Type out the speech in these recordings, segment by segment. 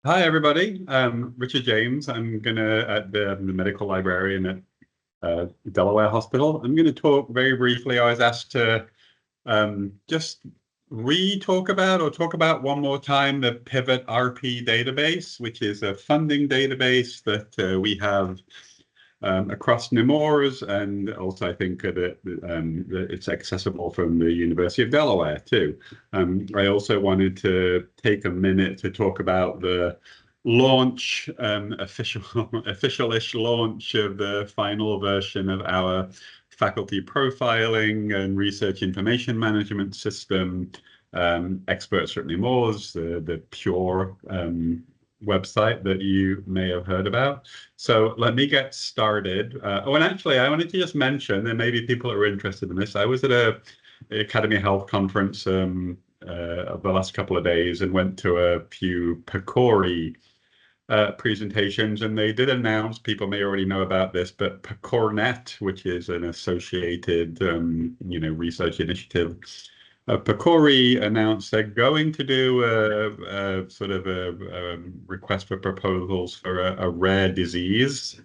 Hi, everybody. Richard James. I'm at the medical librarian at Delaware Hospital. I'm gonna talk very briefly. I was asked to just talk about one more time the Pivot RP database, which is a funding database that we have across Nemours, and also I think that it's accessible from the University of Delaware too. I also wanted to take a minute to talk about the launch, official-ish launch of the final version of our faculty profiling and research information management system. Experts at Nemours, the pure website that you may have heard about. So let me get started. And actually, I wanted to just mention, and maybe people are interested in this, I was at a Academy Health conference the last couple of days and went to a few PCORI presentations, and they did announce, people may already know about this, but PCORnet, which is an associated research initiative, PCORI announced they're going to do a sort of a request for proposals for a rare disease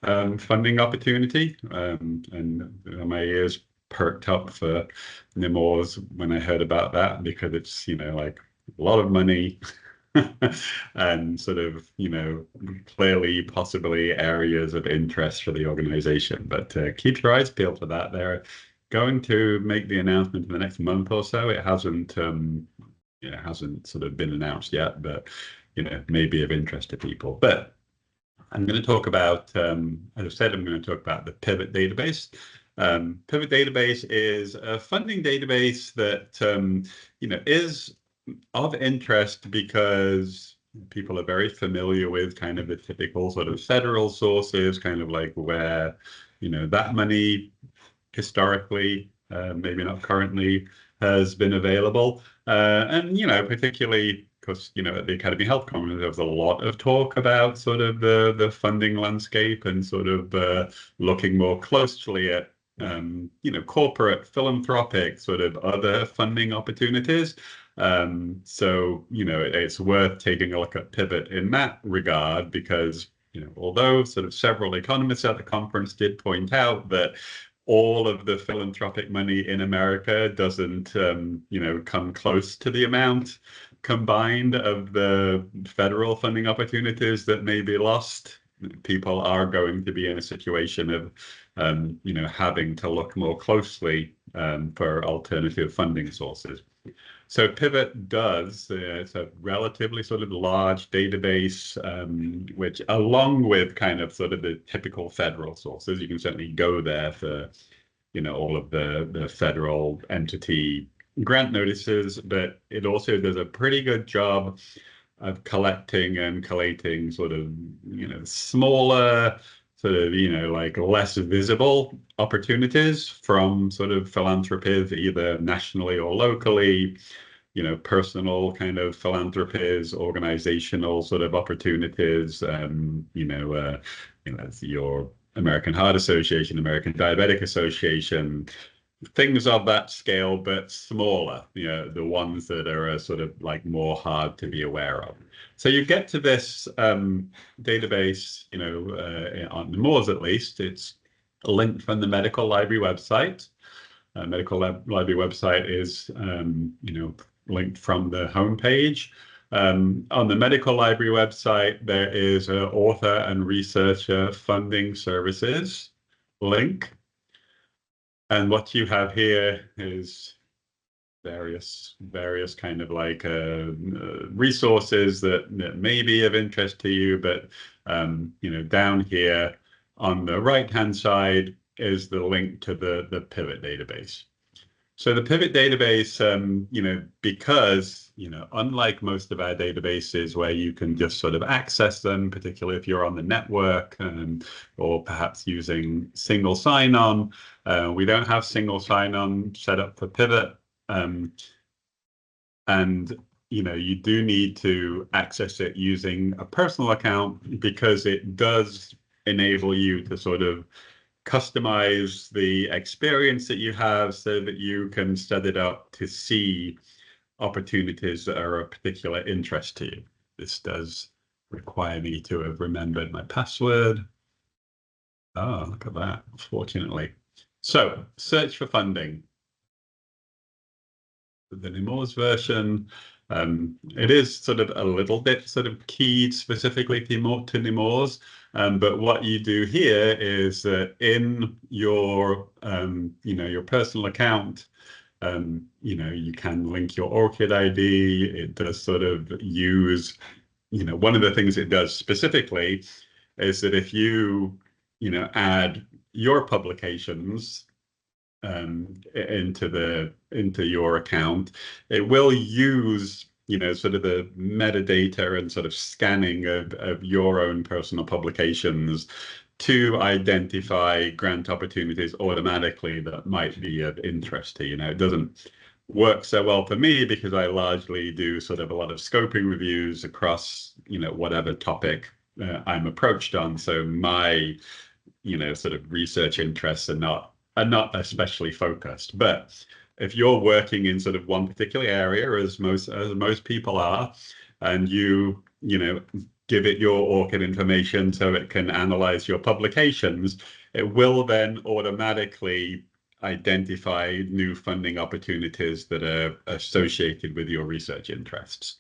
funding opportunity, and my ears perked up for Nemours when I heard about that, because it's like a lot of money and sort of clearly possibly areas of interest for the organization. But keep your eyes peeled for that. They're going to make the announcement in the next month or so. It hasn't sort of been announced yet, but may be of interest to people. But I'm going to talk about, as I said, I'm going to talk about the Pivot database. Pivot database is a funding database that is of interest because people are very familiar with kind of the typical sort of federal sources, kind of like where that money historically, maybe not currently, has been available. And particularly because at the Academy Health Conference there was a lot of talk about sort of the funding landscape and sort of looking more closely at corporate, philanthropic, sort of other funding opportunities. So it's worth taking a look at Pivot in that regard, because although sort of several economists at the conference did point out that all of the philanthropic money in America doesn't come close to the amount combined of the federal funding opportunities that may be lost, people are going to be in a situation of having to look more closely for alternative funding sources. So Pivot does, it's a relatively sort of large database, which along with kind of sort of the typical federal sources, you can certainly go there for, all of the federal entity grant notices, but it also does a pretty good job of collecting and collating sort of, smaller, sort of, like less visible opportunities from sort of philanthropies, either nationally or locally, personal kind of philanthropies, organizational sort of opportunities, it's your American Heart Association, American Diabetic Association, things of that scale, but smaller, the ones that are sort of like more hard to be aware of. So you get to this database, on Nemours at least. It's linked from the medical library website. Medical library website is, linked from the homepage. On the medical library website, there is an author and researcher funding services link. And what you have here is various kind of like resources that may be of interest to you, but down here on the right-hand side is the link to the Pivot database. So the Pivot database, because, unlike most of our databases where you can just sort of access them, particularly if you're on the network or perhaps using single sign-on, we don't have single sign-on set up for Pivot. And, you do need to access it using a personal account, because it does enable you to sort of customize the experience that you have so that you can set it up to see opportunities that are of particular interest to you. this does require me to have remembered my password. Oh, look at that, fortunately. So, search for funding. The Nemours version, it is sort of a little bit sort of keyed specifically to Nemours, but what you do here is that in your, your personal account, you can link your ORCID ID. It does sort of use, one of the things it does specifically is that if you, add your publications into your account, it will use sort of the metadata and sort of scanning of your own personal publications to identify grant opportunities automatically that might be of interest to you. It doesn't work so well for me because I largely do sort of a lot of scoping reviews across whatever topic I'm approached on. So my sort of research interests are not especially focused. But if you're working in sort of one particular area, as most people are, and you give it your ORCID information so it can analyze your publications, it will then automatically identify new funding opportunities that are associated with your research interests,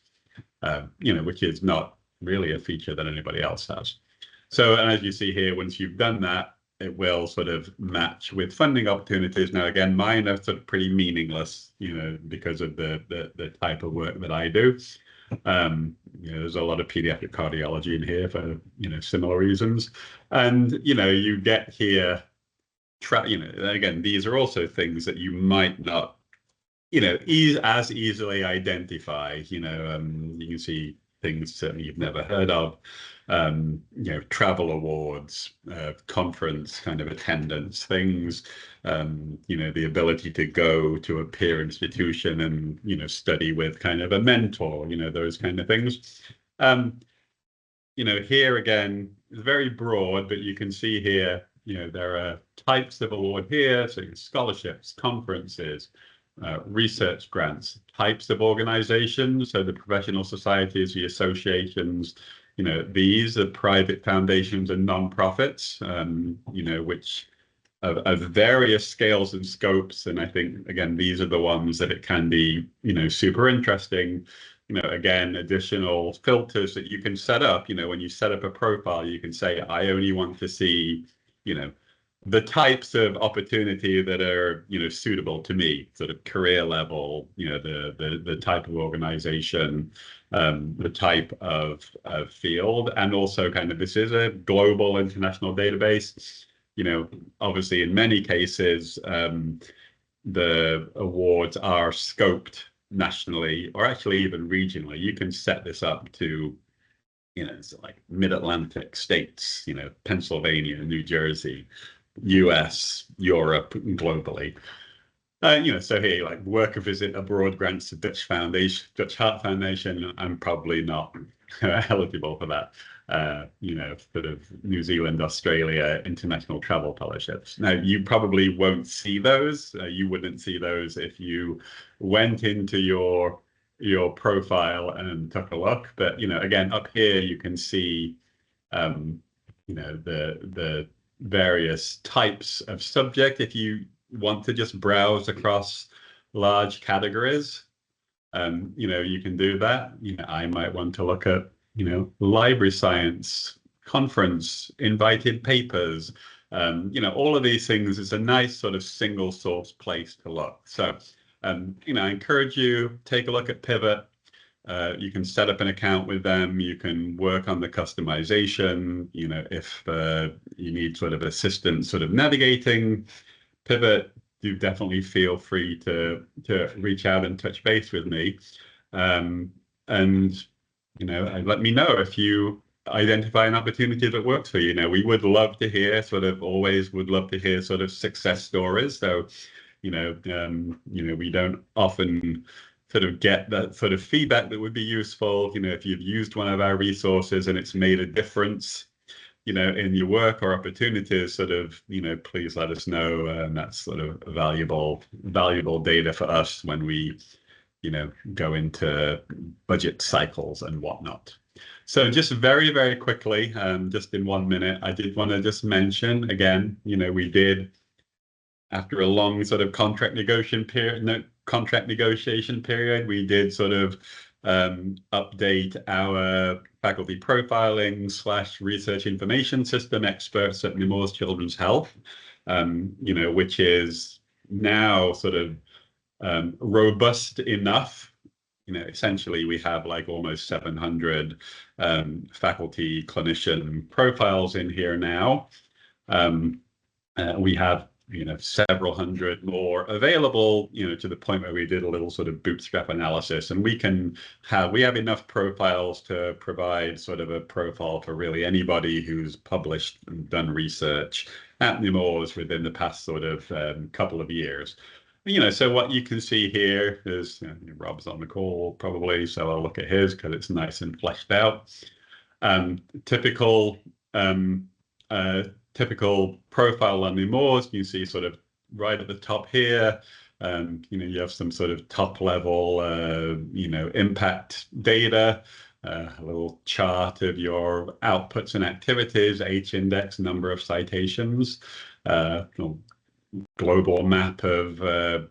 which is not really a feature that anybody else has. So, and as you see here, once you've done that, it will sort of match with funding opportunities. Now, again, mine are sort of pretty meaningless, because of the type of work that I do. There's a lot of pediatric cardiology in here for similar reasons, and you get here. Again, these are also things that you might not, as easily identify. You can see things certainly you've never heard of. Travel awards, conference kind of attendance, things, the ability to go to a peer institution and, study with kind of a mentor, those kind of things. Here again, it's very broad, but you can see here, there are types of award here. So scholarships, conferences, research grants, types of organizations. So the professional societies, the associations, these are private foundations and nonprofits, which of various scales and scopes. And I think, again, these are the ones that it can be, super interesting. Again, additional filters that you can set up. When you set up a profile, you can say, I only want to see, the types of opportunity that are, suitable to me, sort of career level, the type of organization, the type of field, and also kind of this is a global international database. Obviously in many cases, the awards are scoped nationally or actually even regionally. You can set this up to, it's like mid-Atlantic states, Pennsylvania, New Jersey, US, Europe, globally. So here, like work or visit abroad grants to Dutch Heart Foundation. I'm probably not eligible for that. Sort of New Zealand, Australia, international travel fellowships. Now, you probably won't see those. You wouldn't see those if you went into your profile and took a look. But again, up here you can see, the various types of subject. If you want to just browse across large categories, you can do that. I might want to look at, library science, conference, invited papers, all of these things. Is a nice sort of single source place to look. So, I encourage you, take a look at Pivot. You can set up an account with them. You can work on the customization. If you need sort of assistance sort of navigating Pivot, do definitely feel free to reach out and touch base with me. And let me know if you identify an opportunity that works for you. We would love to hear always would love to hear sort of success stories. So, we don't often sort of get that sort of feedback that would be useful. If you've used one of our resources and it's made a difference, in your work or opportunities, sort of, please let us know. And that's sort of valuable data for us when we, go into budget cycles and whatnot. So just very, very quickly, just in 1 minute, I did want to just mention again, we did, after a long sort of contract negotiation period, we did sort of update our faculty profiling / research information system experts at Nemours Children's Health, which is now sort of robust enough. Essentially, we have like almost 700 faculty clinician profiles in here now. We have several hundred more available, to the point where we did a little sort of bootstrap analysis, and we have enough profiles to provide sort of a profile for really anybody who's published and done research at Nemours within the past sort of couple of years. So what you can see here is, Rob's on the call probably, so I'll look at his because it's nice and fleshed out. Typical profile on Nemours, you see sort of right at the top here. You have some sort of top level, impact data, a little chart of your outputs and activities, H-index, number of citations, global map of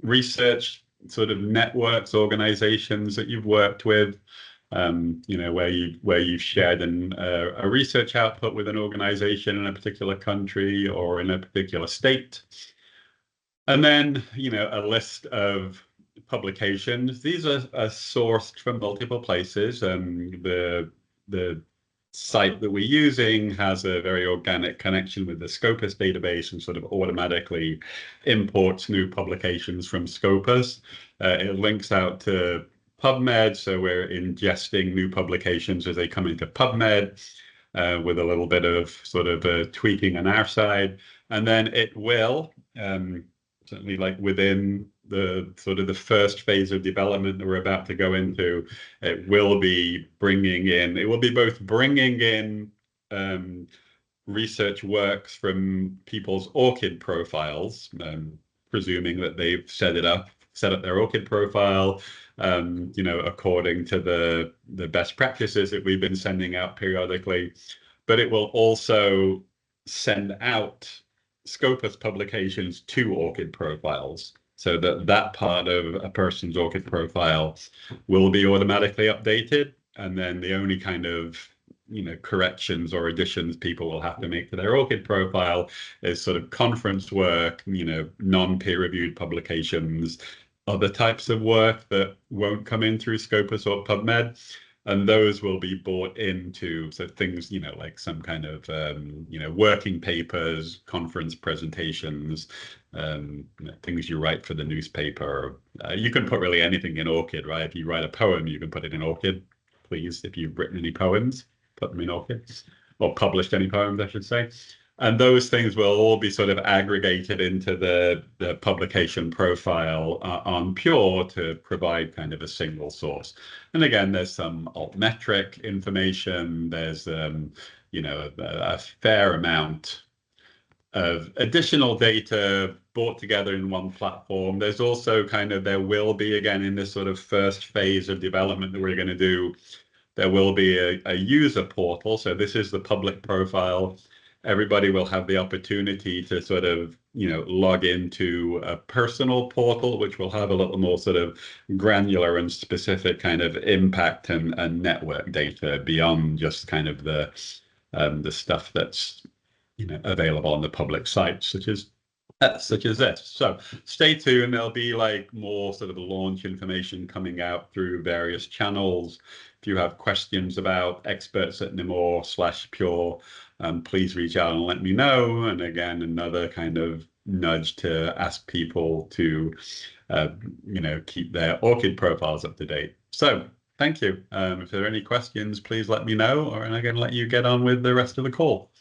research sort of networks, organizations that you've worked with, where you've shared a research output with an organization in a particular country or in a particular state. And then, a list of publications. These are sourced from multiple places. The site that we're using has a very organic connection with the Scopus database and sort of automatically imports new publications from Scopus. It links out to PubMed, so we're ingesting new publications as they come into PubMed with a little bit of sort of tweaking on our side. And then it will, certainly like within the sort of the first phase of development that we're about to go into, it will be both bringing in research works from people's ORCID profiles, presuming that they've set up their ORCID profile, according to the best practices that we've been sending out periodically. But it will also send out Scopus publications to ORCID profiles, so that part of a person's ORCID profile will be automatically updated, and then the only kind of corrections or additions people will have to make to their ORCID profile is sort of conference work, non-peer-reviewed publications, other types of work that won't come in through Scopus or PubMed, and those will be bought into, so things, like some kind of, working papers, conference presentations, things you write for the newspaper. You can put really anything in ORCID, right? If you write a poem, you can put it in ORCID. Please, if you've written any poems, put them in ORCID, or published any poems, I should say. And those things will all be sort of aggregated into the publication profile on Pure to provide kind of a single source. And again, there's some altmetric information. There's, a fair amount of additional data brought together in one platform. There's also there will be, again, in this sort of first phase of development that we're going to do, there will be a user portal. So this is the public profile. Everybody will have the opportunity to sort of, log into a personal portal, which will have a little more sort of granular and specific kind of impact and network data beyond just kind of the stuff that's, available on the public site, such as this. So stay tuned. There'll be like more sort of launch information coming out through various channels. If you have questions about experts at Nemours / Pure, please reach out and let me know. And again, another kind of nudge to ask people to, keep their ORCID profiles up to date. So thank you. If there are any questions, please let me know, and I can let you get on with the rest of the call.